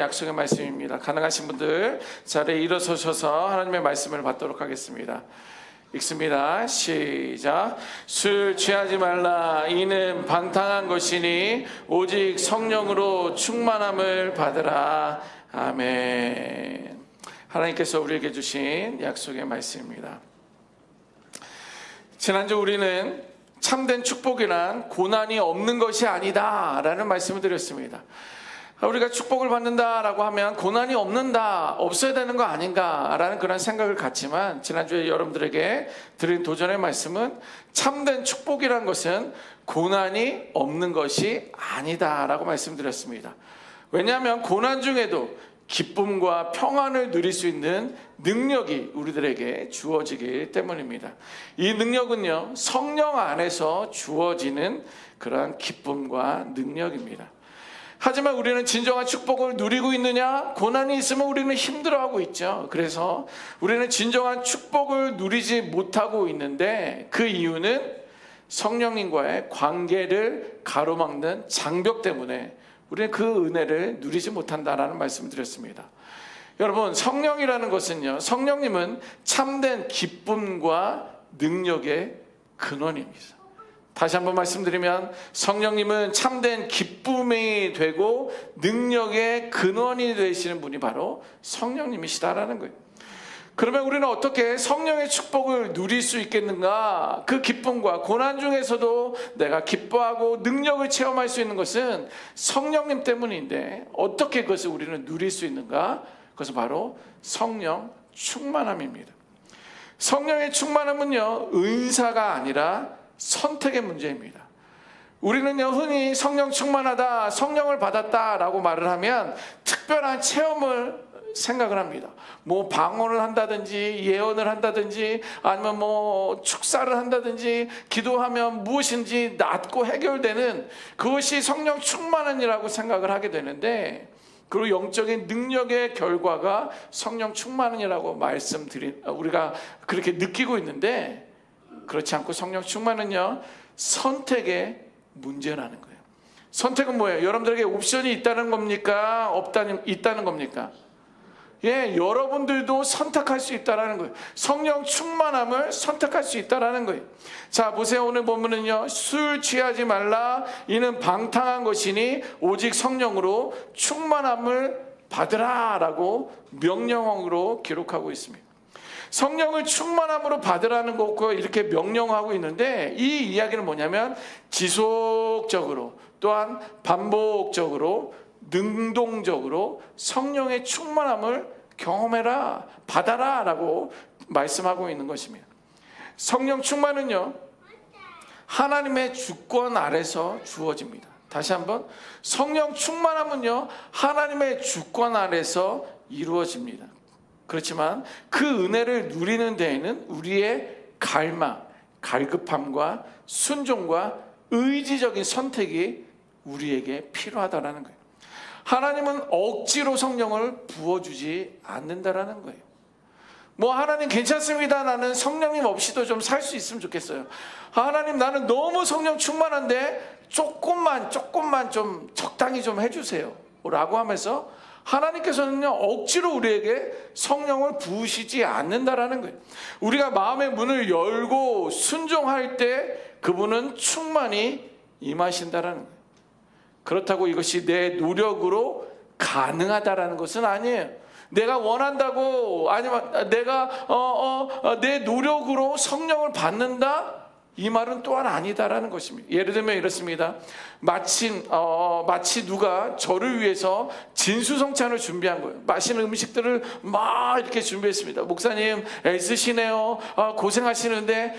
약속의 말씀입니다. 가능하신 분들 자리에 일어서셔서 하나님의 말씀을 받도록 하겠습니다. 읽습니다. 시작. 술 취하지 말라. 이는 방탕한 것이니 오직 성령으로 충만함을 받으라. 아멘. 하나님께서 우리에게 주신 약속의 말씀입니다. 지난주 우리는 참된 축복이란 고난이 없는 것이 아니다 라는 말씀을 드렸습니다. 우리가 축복을 받는다라고 하면 고난이 없어야 되는 거 아닌가라는 그런 생각을 갖지만, 지난주에 여러분들에게 드린 도전의 말씀은 참된 축복이란 것은 고난이 없는 것이 아니다라고 말씀드렸습니다. 왜냐하면 고난 중에도 기쁨과 평안을 누릴 수 있는 능력이 우리들에게 주어지기 때문입니다. 이 능력은요, 성령 안에서 주어지는 그러한 기쁨과 능력입니다. 하지만 우리는 진정한 축복을 누리고 있느냐? 고난이 있으면 우리는 힘들어하고 있죠. 그래서 우리는 진정한 축복을 누리지 못하고 있는데, 그 이유는 성령님과의 관계를 가로막는 장벽 때문에 우리는 그 은혜를 누리지 못한다라는 말씀을 드렸습니다. 여러분, 성령이라는 것은요, 성령님은 참된 기쁨과 능력의 근원입니다. 다시 한번 말씀드리면, 성령님은 참된 기쁨이 되고 능력의 근원이 되시는 분이 바로 성령님이시다라는 거예요. 그러면 우리는 어떻게 성령의 축복을 누릴 수 있겠는가? 그 기쁨과 고난 중에서도 내가 기뻐하고 능력을 체험할 수 있는 것은 성령님 때문인데, 어떻게 그것을 우리는 누릴 수 있는가? 그것은 바로 성령 충만함입니다. 성령의 충만함은요, 은사가 아니라 선택의 문제입니다. 우리는요, 흔히 성령 충만하다, 성령을 받았다라고 말을 하면 특별한 체험을 생각을 합니다. 뭐 방언을 한다든지 예언을 한다든지 아니면 뭐 축사를 한다든지 기도하면 무엇인지 낫고 해결되는 그것이 성령 충만함이라고 생각을 하게 되는데, 그리고 영적인 능력의 결과가 성령 충만함이라고 우리가 그렇게 느끼고 있는데, 그렇지 않고 성령 충만은요, 선택의 문제라는 거예요. 선택은 뭐예요? 여러분들에게 옵션이 있다는 겁니까? 있다는 겁니까? 예, 여러분들도 선택할 수 있다는 거예요. 성령 충만함을 선택할 수 있다는 거예요. 자, 보세요. 오늘 본문은요, 술 취하지 말라. 이는 방탕한 것이니 오직 성령으로 충만함을 받으라 라고 명령어로 기록하고 있습니다. 성령을 충만함으로 받으라는 것과 이렇게 명령하고 있는데, 이 이야기는 뭐냐면 지속적으로 또한 반복적으로 능동적으로 성령의 충만함을 경험해라, 받아라 라고 말씀하고 있는 것입니다. 성령 충만은요, 하나님의 주권 아래서 주어집니다. 다시 한번, 성령 충만함은요, 하나님의 주권 아래서 이루어집니다. 그렇지만 그 은혜를 누리는 데에는 우리의 갈망, 갈급함과 순종과 의지적인 선택이 우리에게 필요하다라는 거예요. 하나님은 억지로 성령을 부어주지 않는다라는 거예요. 뭐 하나님 괜찮습니다, 나는 성령님 없이도 좀 살 수 있으면 좋겠어요. 하나님, 나는 너무 성령 충만한데 조금만 좀 적당히 좀 해주세요 라고 하면서 하나님께서는요, 억지로 우리에게 성령을 부으시지 않는다라는 거예요. 우리가 마음의 문을 열고 순종할 때 그분은 충만히 임하신다라는 거예요. 그렇다고 이것이 내 노력으로 가능하다라는 것은 아니에요. 내가 원한다고, 아니면 내가 내 노력으로 성령을 받는다, 이 말은 또한 아니다라는 것입니다. 예를 들면 이렇습니다. 마치 누가 저를 위해서 진수성찬을 준비한 거예요. 맛있는 음식들을 막 이렇게 준비했습니다. 목사님 애쓰시네요, 고생하시는데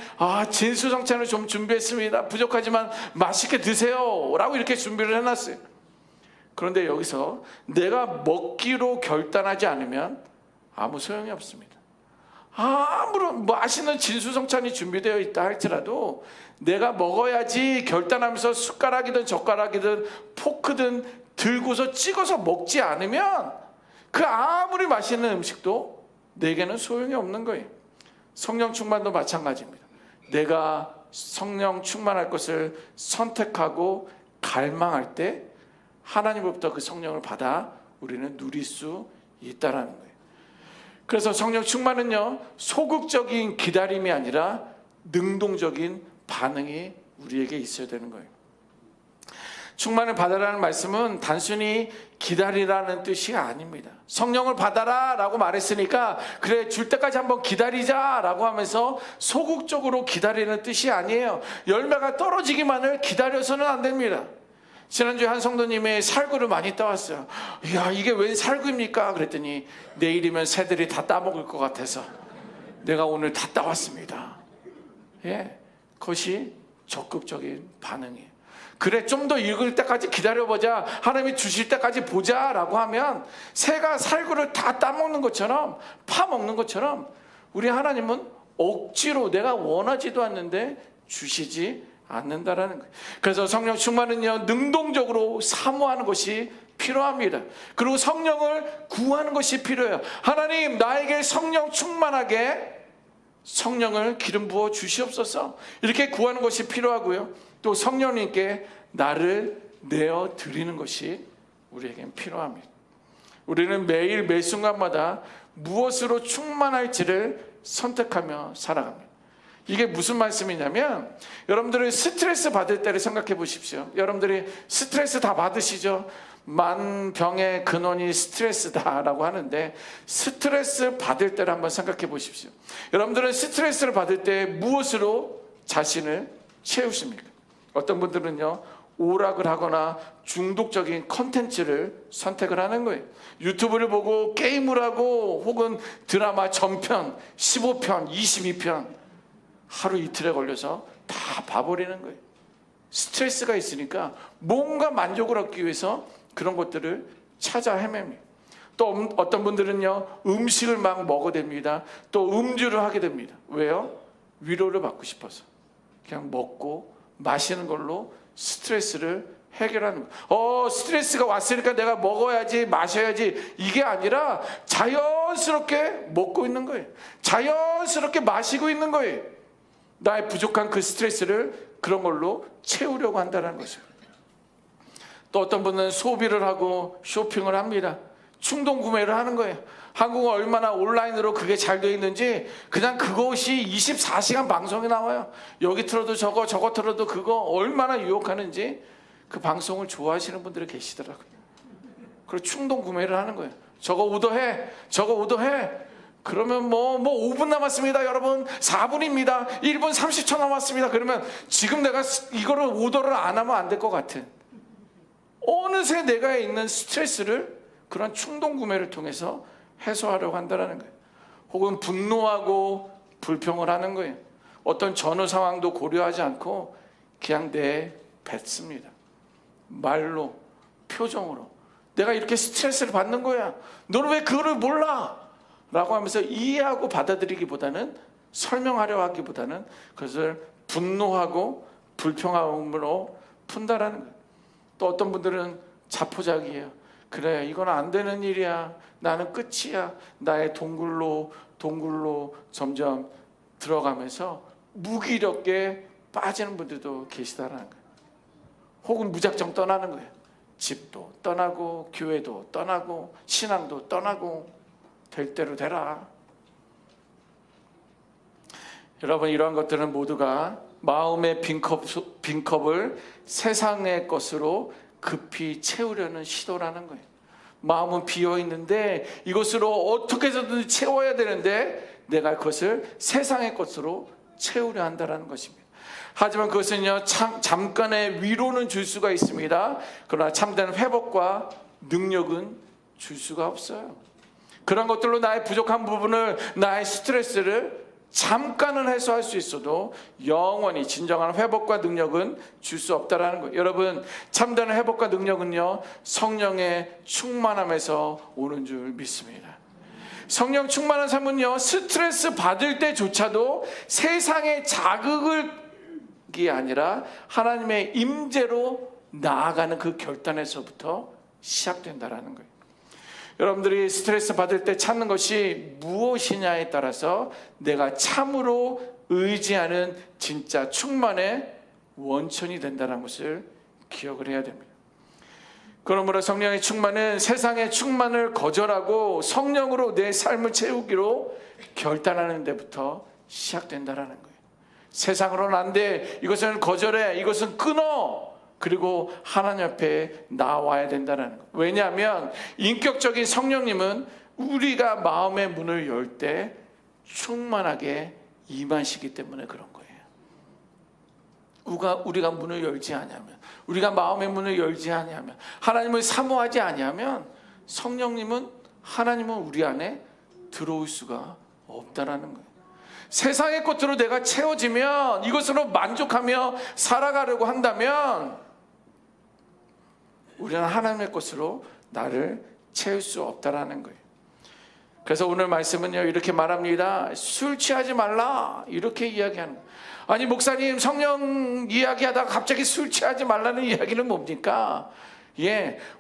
진수성찬을 좀 준비했습니다. 부족하지만 맛있게 드세요 라고 이렇게 준비를 해놨어요. 그런데 여기서 내가 먹기로 결단하지 않으면 아무 소용이 없습니다. 아무런 맛있는 진수성찬이 준비되어 있다 할지라도 내가 먹어야지 결단하면서 숟가락이든 젓가락이든 포크든 들고서 찍어서 먹지 않으면 그 아무리 맛있는 음식도 내게는 소용이 없는 거예요. 성령 충만도 마찬가지입니다. 내가 성령 충만할 것을 선택하고 갈망할 때 하나님으로부터 그 성령을 받아 우리는 누릴 수 있다라는 거예요. 그래서 성령 충만은요, 소극적인 기다림이 아니라 능동적인 반응이 우리에게 있어야 되는 거예요. 충만을 받아라는 말씀은 단순히 기다리라는 뜻이 아닙니다. 성령을 받아라 라고 말했으니까 그래 줄 때까지 한번 기다리자 라고 하면서 소극적으로 기다리는 뜻이 아니에요. 열매가 떨어지기만을 기다려서는 안 됩니다. 지난주에 한 성도님이 살구를 많이 따왔어요. 이야, 이게 웬 살구입니까? 그랬더니 내일이면 새들이 다 따먹을 것 같아서 내가 오늘 다 따왔습니다. 예, 그것이 적극적인 반응이에요. 그래, 좀 더 익을 때까지 기다려보자, 하나님이 주실 때까지 보자 라고 하면 새가 살구를 다 따먹는 것처럼, 파먹는 것처럼 우리 하나님은 억지로 내가 원하지도 않는데 주시지 않는다라는 거예요. 그래서 성령 충만은요, 능동적으로 사모하는 것이 필요합니다. 그리고 성령을 구하는 것이 필요해요. 하나님, 나에게 성령 충만하게 성령을 기름 부어 주시옵소서, 이렇게 구하는 것이 필요하고요. 또 성령님께 나를 내어 드리는 것이 우리에겐 필요합니다. 우리는 매일 매 순간마다 무엇으로 충만할지를 선택하며 살아갑니다. 이게 무슨 말씀이냐면, 여러분들이 스트레스 받을 때를 생각해 보십시오. 여러분들이 스트레스 다 받으시죠? 만병의 근원이 스트레스다라고 하는데, 스트레스 받을 때를 한번 생각해 보십시오. 여러분들은 스트레스를 받을 때 무엇으로 자신을 채우십니까? 어떤 분들은요, 오락을 하거나 중독적인 컨텐츠를 선택을 하는 거예요. 유튜브를 보고 게임을 하고 혹은 드라마 전편 15편 22편 하루 이틀에 걸려서 다 봐버리는 거예요. 스트레스가 있으니까 뭔가 만족을 얻기 위해서 그런 것들을 찾아 헤맵니다. 또 어떤 분들은요, 음식을 막 먹어댑니다. 또 음주를 하게 됩니다. 왜요? 위로를 받고 싶어서 그냥 먹고 마시는 걸로 스트레스를 해결하는 거예요. 스트레스가 왔으니까 내가 먹어야지 마셔야지, 이게 아니라 자연스럽게 먹고 있는 거예요. 자연스럽게 마시고 있는 거예요. 나의 부족한 그 스트레스를 그런 걸로 채우려고 한다는 것이에요. 또 어떤 분은 소비를 하고 쇼핑을 합니다. 충동 구매를 하는 거예요. 한국은 얼마나 온라인으로 그게 잘 되어 있는지 그냥 그것이 24시간 방송이 나와요. 여기 틀어도 저거 틀어도 그거, 얼마나 유혹하는지 그 방송을 좋아하시는 분들이 계시더라고요. 그리고 충동 구매를 하는 거예요. 저거 오더해. 그러면 뭐 5분 남았습니다 여러분, 4분입니다 1분 30초 남았습니다. 그러면 지금 내가 이거를 오더를 안 하면 안 될 것 같은, 어느새 내가 있는 스트레스를 그런 충동 구매를 통해서 해소하려고 한다는 거예요. 혹은 분노하고 불평을 하는 거예요. 어떤 전후 상황도 고려하지 않고 그냥 내뱉습니다. 말로, 표정으로 내가 이렇게 스트레스를 받는 거야, 너는 왜 그거를 몰라? 라고 하면서 이해하고 받아들이기보다는, 설명하려 하기보다는 그것을 분노하고 불평함으로 푼다라는 거예요. 또 어떤 분들은 자포자기예요. 그래, 이건 안 되는 일이야, 나는 끝이야. 나의 동굴로 점점 들어가면서 무기력에 빠지는 분들도 계시다는 거예요. 혹은 무작정 떠나는 거예요. 집도 떠나고 교회도 떠나고 신앙도 떠나고, 될 대로 되라. 여러분, 이러한 것들은 모두가 마음의 빈컵을 세상의 것으로 급히 채우려는 시도라는 거예요. 마음은 비어 있는데 이것으로 어떻게 해서든 채워야 되는데 내가 그것을 세상의 것으로 채우려 한다는 것입니다. 하지만 그것은요, 잠깐의 위로는 줄 수가 있습니다. 그러나 참된 회복과 능력은 줄 수가 없어요. 그런 것들로 나의 부족한 부분을, 나의 스트레스를 잠깐은 해소할 수 있어도 영원히 진정한 회복과 능력은 줄 수 없다라는 거예요. 여러분, 참된 회복과 능력은요, 성령의 충만함에서 오는 줄 믿습니다. 성령 충만한 삶은요, 스트레스 받을 때조차도 세상의 자극이 아니라 하나님의 임재로 나아가는 그 결단에서부터 시작된다라는 거예요. 여러분들이 스트레스 받을 때 찾는 것이 무엇이냐에 따라서 내가 참으로 의지하는 진짜 충만의 원천이 된다는 것을 기억을 해야 됩니다. 그러므로 성령의 충만은 세상의 충만을 거절하고 성령으로 내 삶을 채우기로 결단하는 데부터 시작된다라는 거예요. 세상으로는 안 돼. 이것은 거절해. 이것은 끊어. 그리고 하나님 앞에 나와야 된다는 거예요. 왜냐하면 인격적인 성령님은 우리가 마음의 문을 열 때 충만하게 임하시기 때문에 그런 거예요. 우리가 문을 열지 아니하면, 우리가 마음의 문을 열지 아니하면, 하나님을 사모하지 아니하면 하나님은 우리 안에 들어올 수가 없다라는 거예요. 세상의 것으로 내가 채워지면, 이것으로 만족하며 살아가려고 한다면 우리는 하나님의 것으로 나를 채울 수 없다라는 거예요. 그래서 오늘 말씀은요, 이렇게 말합니다. 술 취하지 말라, 이렇게 이야기하는 거예요. 아니 목사님, 성령 이야기하다가 갑자기 술 취하지 말라는 이야기는 뭡니까?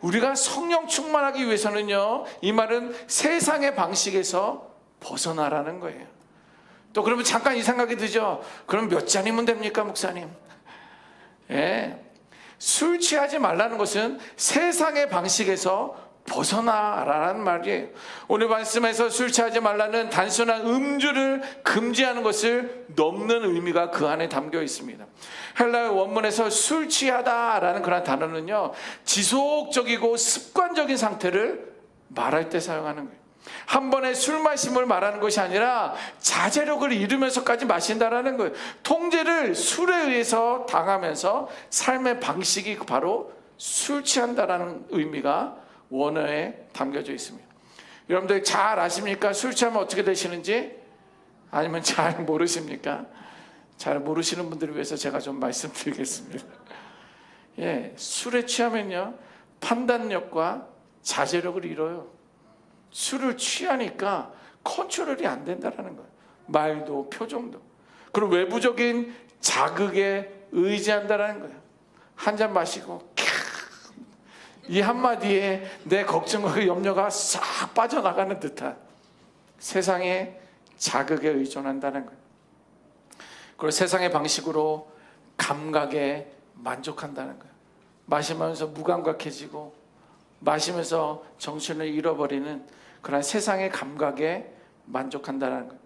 우리가 성령 충만하기 위해서는요, 이 말은 세상의 방식에서 벗어나라는 거예요. 또 그러면 잠깐 이 생각이 들죠. 그럼 몇 잔이면 됩니까, 목사님? 술 취하지 말라는 것은 세상의 방식에서 벗어나라는 말이에요. 오늘 말씀에서 술 취하지 말라는 단순한 음주를 금지하는 것을 넘는 의미가 그 안에 담겨 있습니다. 헬라어 원문에서 술 취하다라는 그런 단어는요, 지속적이고 습관적인 상태를 말할 때 사용하는 거예요. 한 번에 술 마심을 말하는 것이 아니라 자제력을 잃으면서까지 마신다라는 거예요. 통제를 술에 의해서 당하면서 삶의 방식이 바로 술 취한다라는 의미가 원어에 담겨져 있습니다. 여러분들 잘 아십니까? 술 취하면 어떻게 되시는지? 아니면 잘 모르십니까? 잘 모르시는 분들을 위해서 제가 좀 말씀드리겠습니다. 술에 취하면요, 판단력과 자제력을 잃어요. 술을 취하니까 컨트롤이 안 된다는 거예요. 말도 표정도. 그리고 외부적인 자극에 의지한다는 거예요. 한 잔 마시고 이 한마디에 내 걱정과 염려가 싹 빠져나가는 듯한 세상의 자극에 의존한다는 거예요. 그리고 세상의 방식으로 감각에 만족한다는 거예요. 마시면서 무감각해지고 마시면서 정신을 잃어버리는 그런 세상의 감각에 만족한다는 거예요.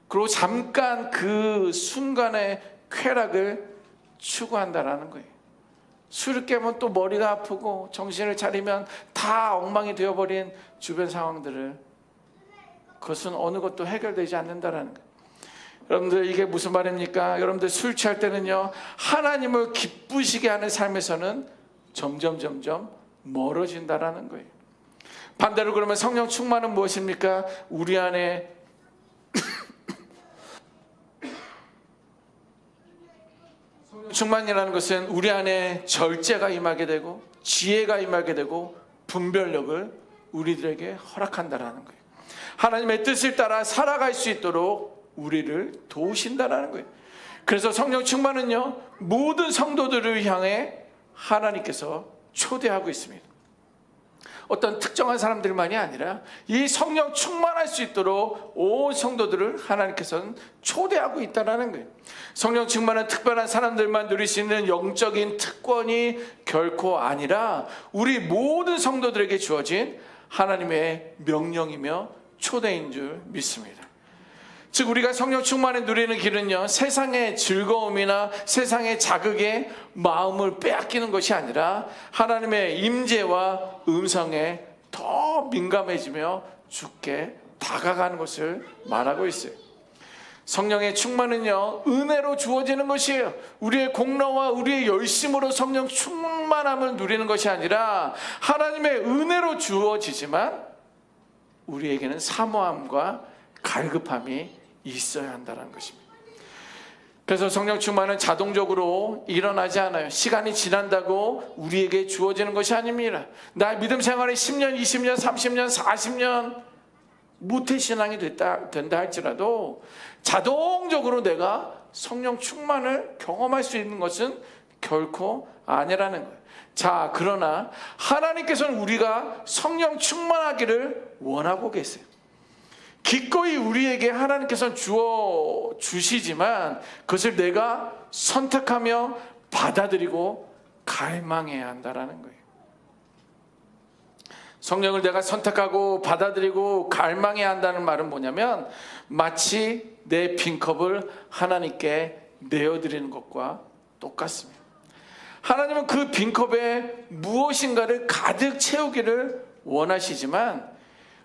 그리고 잠깐 그 순간의 쾌락을 추구한다는 거예요. 술을 깨면 또 머리가 아프고 정신을 차리면 다 엉망이 되어버린 주변 상황들을, 그것은 어느 것도 해결되지 않는다는 거예요. 여러분들 이게 무슨 말입니까? 여러분들 술 취할 때는요, 하나님을 기쁘시게 하는 삶에서는 점점 멀어진다라는 거예요. 반대로 그러면 성령 충만은 무엇입니까? 우리 안에 충만이라는 것은 우리 안에 절제가 임하게 되고 지혜가 임하게 되고 분별력을 우리들에게 허락한다라는 거예요. 하나님의 뜻을 따라 살아갈 수 있도록 우리를 도우신다라는 거예요. 그래서 성령 충만은요, 모든 성도들을 향해 하나님께서 초대하고 있습니다. 어떤 특정한 사람들만이 아니라 이 성령 충만할 수 있도록 온 성도들을 하나님께서는 초대하고 있다는 거예요. 성령 충만한 특별한 사람들만 누릴 수 있는 영적인 특권이 결코 아니라 우리 모든 성도들에게 주어진 하나님의 명령이며 초대인 줄 믿습니다. 즉 우리가 성령 충만에 누리는 길은요, 세상의 즐거움이나 세상의 자극에 마음을 빼앗기는 것이 아니라 하나님의 임재와 음성에 더 민감해지며 주께 다가가는 것을 말하고 있어요. 성령의 충만은요, 은혜로 주어지는 것이에요. 우리의 공로와 우리의 열심으로 성령 충만함을 누리는 것이 아니라 하나님의 은혜로 주어지지만 우리에게는 사모함과 갈급함이 있어야 한다는 것입니다. 그래서 성령 충만은 자동적으로 일어나지 않아요. 시간이 지난다고 우리에게 주어지는 것이 아닙니다. 나 믿음 생활에 10년, 20년, 30년, 40년 모태신앙이 된다 할지라도 자동적으로 내가 성령 충만을 경험할 수 있는 것은 결코 아니라는 거예요. 자, 그러나 하나님께서는 우리가 성령 충만하기를 원하고 계세요. 기꺼이 우리에게 하나님께서는 주시지만 그것을 내가 선택하며 받아들이고 갈망해야 한다는 거예요. 성령을 내가 선택하고 받아들이고 갈망해야 한다는 말은 뭐냐면 마치 내 빈컵을 하나님께 내어드리는 것과 똑같습니다. 하나님은 그 빈컵에 무엇인가를 가득 채우기를 원하시지만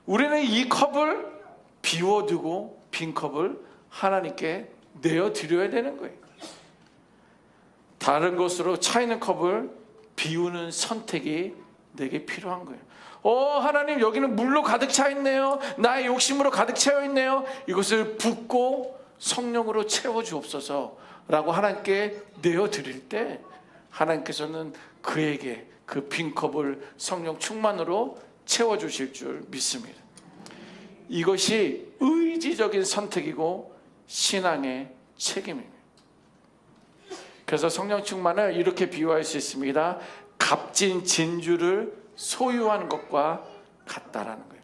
우리는 이 컵을 비워두고 빈컵을 하나님께 내어드려야 되는 거예요. 다른 것으로 차 있는 컵을 비우는 선택이 내게 필요한 거예요. 하나님, 여기는 물로 가득 차 있네요. 나의 욕심으로 가득 채워 있네요. 이것을 붓고 성령으로 채워 주옵소서 라고 하나님께 내어드릴 때 하나님께서는 그에게 그 빈컵을 성령 충만으로 채워주실 줄 믿습니다. 이것이 의지적인 선택이고 신앙의 책임입니다. 그래서 성령 충만을 이렇게 비유할 수 있습니다. 값진 진주를 소유하는 것과 같다라는 거예요.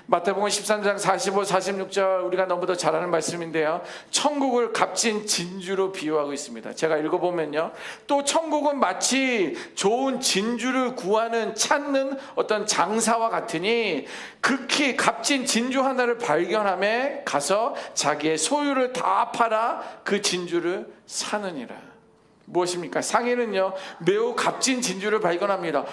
마태복음 13장 45, 46절 우리가 너무도 잘 아는 말씀인데요. 천국을 값진 진주로 비유하고 있습니다. 제가 읽어보면요. 또 천국은 마치 좋은 진주를 구하는 찾는 어떤 장사와 같으니 극히 값진 진주 하나를 발견함에 가서 자기의 소유를 다 팔아 그 진주를 사느니라. 무엇입니까? 상인은요 매우 값진 진주를 발견합니다.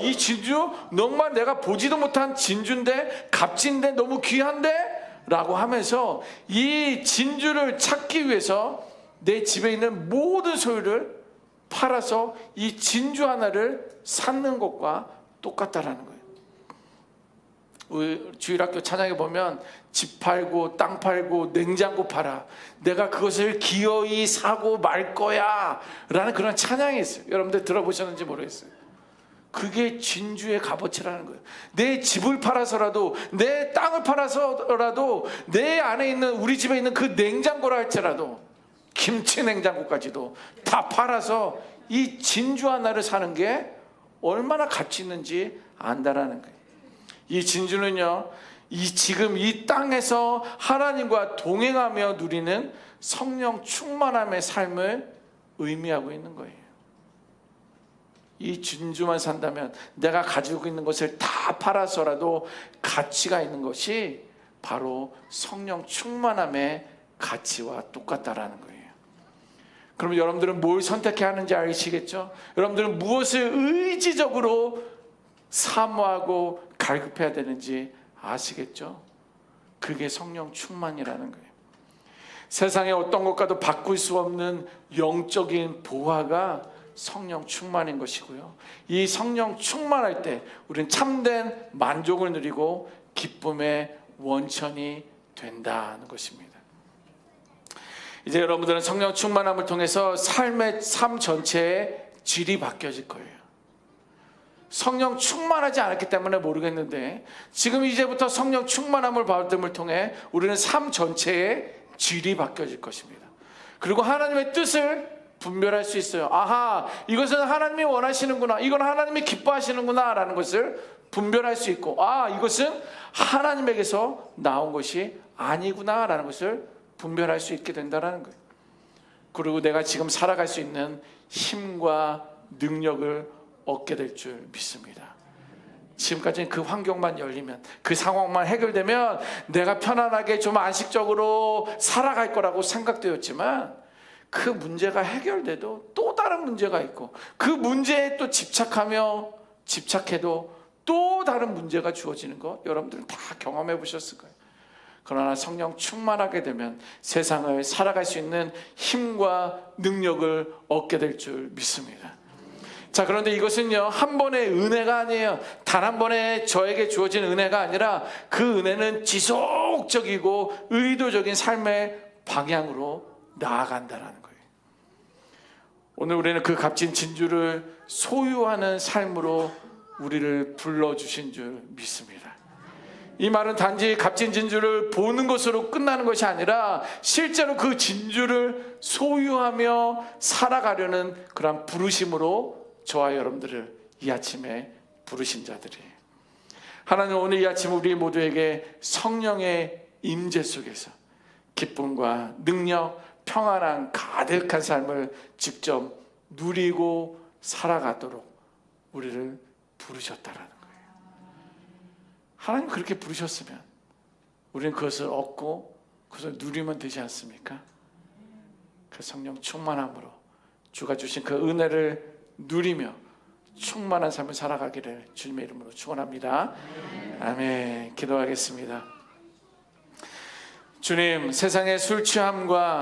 이 진주 정말 내가 보지도 못한 진주인데 값진데 너무 귀한데? 라고 하면서 이 진주를 찾기 위해서 내 집에 있는 모든 소유를 팔아서 이 진주 하나를 사는 것과 똑같다라는 거예요. 우리 주일학교 찬양에 보면 집 팔고 땅 팔고 냉장고 팔아 내가 그것을 기어이 사고 말 거야 라는 그런 찬양이 있어요. 여러분들 들어보셨는지 모르겠어요. 그게 진주의 값어치라는 거예요. 내 집을 팔아서라도 내 땅을 팔아서라도 내 안에 있는 우리 집에 있는 그 냉장고라 할지라도 김치 냉장고까지도 다 팔아서 이 진주 하나를 사는 게 얼마나 가치 있는지 안다라는 거예요. 이 진주는요 지금 이 땅에서 하나님과 동행하며 누리는 성령 충만함의 삶을 의미하고 있는 거예요. 이 진주만 산다면 내가 가지고 있는 것을 다 팔아서라도 가치가 있는 것이 바로 성령 충만함의 가치와 똑같다라는 거예요. 그럼 여러분들은 뭘 선택해야 하는지 아시겠죠? 여러분들은 무엇을 의지적으로 사모하고 갈급해야 되는지 아시겠죠? 그게 성령 충만이라는 거예요. 세상의 어떤 것과도 바꿀 수 없는 영적인 보화가 성령 충만인 것이고요. 이 성령 충만할 때 우리는 참된 만족을 누리고 기쁨의 원천이 된다는 것입니다. 이제 여러분들은 성령 충만함을 통해서 삶 전체의 질이 바뀌어질 거예요. 성령 충만하지 않았기 때문에 모르겠는데 지금 이제부터 성령 충만함을 받음을 통해 우리는 삶 전체의 질이 바뀌어질 것입니다. 그리고 하나님의 뜻을 분별할 수 있어요. 아하, 이것은 하나님이 원하시는구나, 이건 하나님이 기뻐하시는구나 라는 것을 분별할 수 있고, 이것은 하나님에게서 나온 것이 아니구나 라는 것을 분별할 수 있게 된다는 거예요. 그리고 내가 지금 살아갈 수 있는 힘과 능력을 얻게 될 줄 믿습니다. 지금까지는 그 환경만 열리면, 그 상황만 해결되면 내가 편안하게 좀 안식적으로 살아갈 거라고 생각되었지만 그 문제가 해결돼도 또 다른 문제가 있고 그 문제에 또 집착해도 또 다른 문제가 주어지는 거 여러분들은 다 경험해 보셨을 거예요. 그러나 성령 충만하게 되면 세상을 살아갈 수 있는 힘과 능력을 얻게 될 줄 믿습니다. 자, 그런데 이것은요 한 번의 은혜가 아니에요. 단 한 번에 저에게 주어진 은혜가 아니라 그 은혜는 지속적이고 의도적인 삶의 방향으로 나아간다는 거예요. 오늘 우리는 그 값진 진주를 소유하는 삶으로 우리를 불러주신 줄 믿습니다. 이 말은 단지 값진 진주를 보는 것으로 끝나는 것이 아니라 실제로 그 진주를 소유하며 살아가려는 그런 부르심으로 저와 여러분들을 이 아침에 부르신 자들이에요. 하나님 오늘 이 아침 우리 모두에게 성령의 임재 속에서 기쁨과 능력, 평안한 가득한 삶을 직접 누리고 살아가도록 우리를 부르셨다라는 거예요. 하나님 그렇게 부르셨으면 우리는 그것을 얻고 그것을 누리면 되지 않습니까? 그 성령 충만함으로 주가 주신 그 은혜를 누리며 충만한 삶을 살아가기를 주님의 이름으로 축원합니다. 아멘. 기도하겠습니다. 주님, 세상의 술 취함과